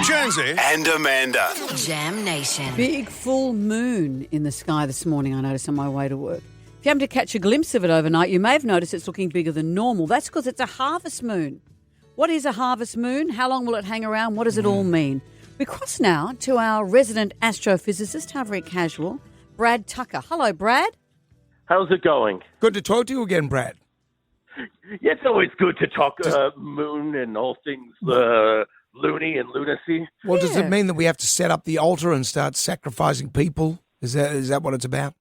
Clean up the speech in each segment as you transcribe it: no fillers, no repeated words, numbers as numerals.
Jonesy and Amanda. Jam Nation. Big full moon in the sky this morning, I noticed on my way to work. If you happen to catch a glimpse of it overnight, you may have noticed it's looking bigger than normal. That's because it's a harvest moon. What is a harvest moon? How long will it hang around? What does it all mean? We cross now to our resident astrophysicist, how very casual, Brad Tucker. Hello, Brad. How's it going? Good to talk to you again, Brad. Yeah, it's always good to talk moon and all things loony and lunacy. Well, does it mean that we have to set up the altar and start sacrificing people? Is that what it's about?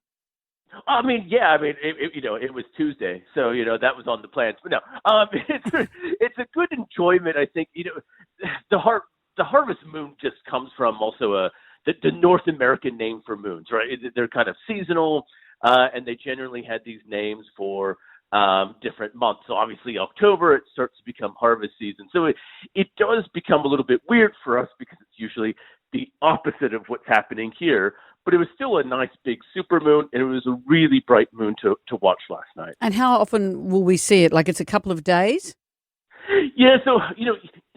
It was Tuesday, so that was on the plans. But no, it's a good enjoyment. I think the harvest moon just comes from also the North American name for moons, right? They're kind of seasonal, and they generally had these names for different months. So obviously October, it starts to become harvest season. So it does become a little bit weird for us because it's usually the opposite of what's happening here. But it was still a nice big supermoon, and it was a really bright moon to watch last night. And how often will we see it? Like it's a couple of days? Yeah, so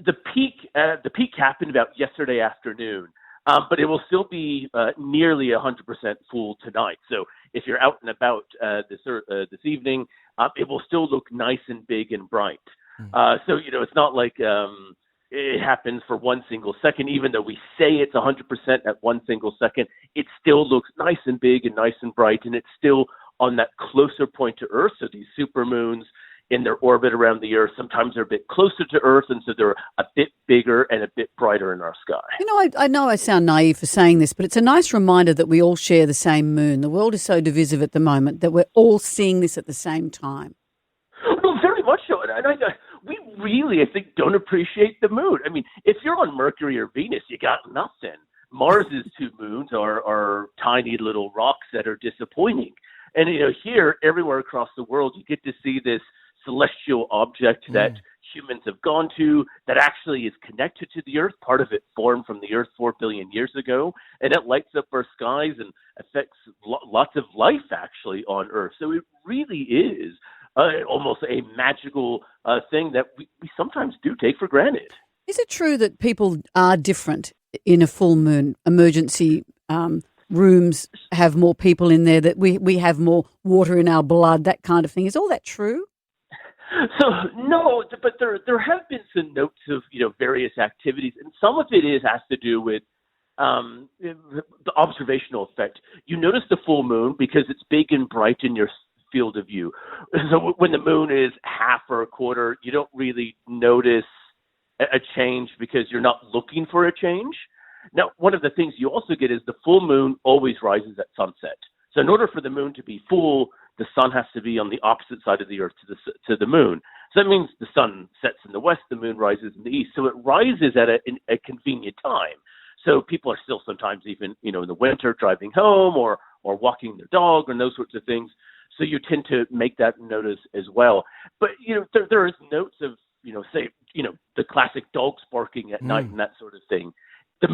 the peak happened about yesterday afternoon. But it will still be nearly 100% full tonight. So if you're out and about this evening, it will still look nice and big and bright. So it's not like it happens for one single second. Even though we say it's 100% at one single second, it still looks nice and big and nice and bright, and it's still on that closer point to Earth. So these supermoons in their orbit around the Earth, sometimes they're a bit closer to Earth, and so they're a bit bigger and a bit brighter in our sky. I know I sound naive for saying this, but it's a nice reminder that we all share the same moon. The world is so divisive at the moment that we're all seeing this at the same time. No, very much so. And we really, I think, don't appreciate the moon. I mean, if you're on Mercury or Venus, you got nothing. Mars's two moons are tiny little rocks that are disappointing. And, here, everywhere across the world, you get to see this celestial object that humans have gone to that actually is connected to the Earth. Part of it formed from the Earth 4 billion years ago, and it lights up our skies and affects lots of life actually on Earth. So it really is almost a magical thing that we sometimes do take for granted. Is it true that people are different in a full moon? Emergency rooms have more people in there, that we have more water in our blood, that kind of thing. Is all that true? So no, but there have been some notes of various activities, and some of it has to do with the observational effect. You notice the full moon because it's big and bright in your field of view. So when the moon is half or a quarter, you don't really notice a change because you're not looking for a change. Now, one of the things you also get is the full moon always rises at sunset. So in order for the moon to be full, the sun has to be on the opposite side of the Earth to the moon. So that means the sun sets in the west, the moon rises in the east. So it rises at a convenient time. So people are still sometimes even, in the winter driving home or walking their dog and those sorts of things. So you tend to make that notice as well. But, there is notes of, the classic dogs barking at night and that sort of thing. The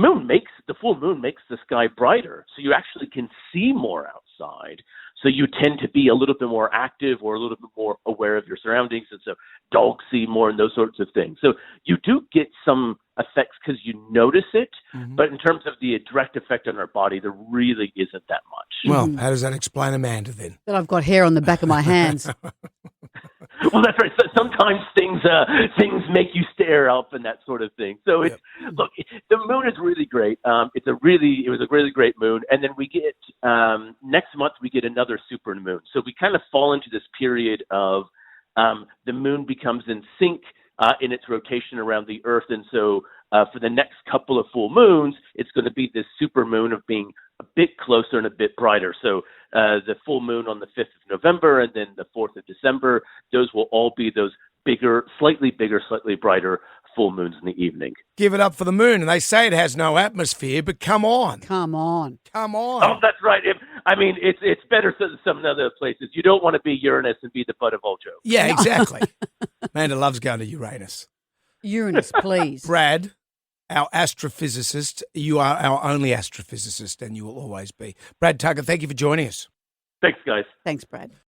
full moon makes the sky brighter, so you actually can see more outside. So you tend to be a little bit more active or a little bit more aware of your surroundings, and so dogs see more and those sorts of things. So you do get some effects because you notice it, but in terms of the direct effect on our body, there really isn't that much. Well, how does that explain Amanda then? That I've got hair on the back of my hands. Well, that's right. So sometimes things make you stare up and that sort of thing. So look, the moon is really great. It was a really great moon, and then we get next month we get another super moon. So we kind of fall into this period of the moon becomes in sync in its rotation around the Earth, and so for the next couple of full moons, it's going to be this super moon of being a bit closer and a bit brighter. So the full moon on the 5th of November and then the 4th of December, those will all be those slightly bigger, slightly brighter full moons in the evening. Give it up for the moon. And they say it has no atmosphere, but come on. Come on. Oh, that's right. It's better than some other places. You don't want to be Uranus and be the butt of all jokes. Yeah, exactly. Amanda loves going to Uranus. Uranus, please. Brad, our astrophysicist, you are our only astrophysicist, and you will always be. Brad Tucker, thank you for joining us. Thanks, guys. Thanks, Brad.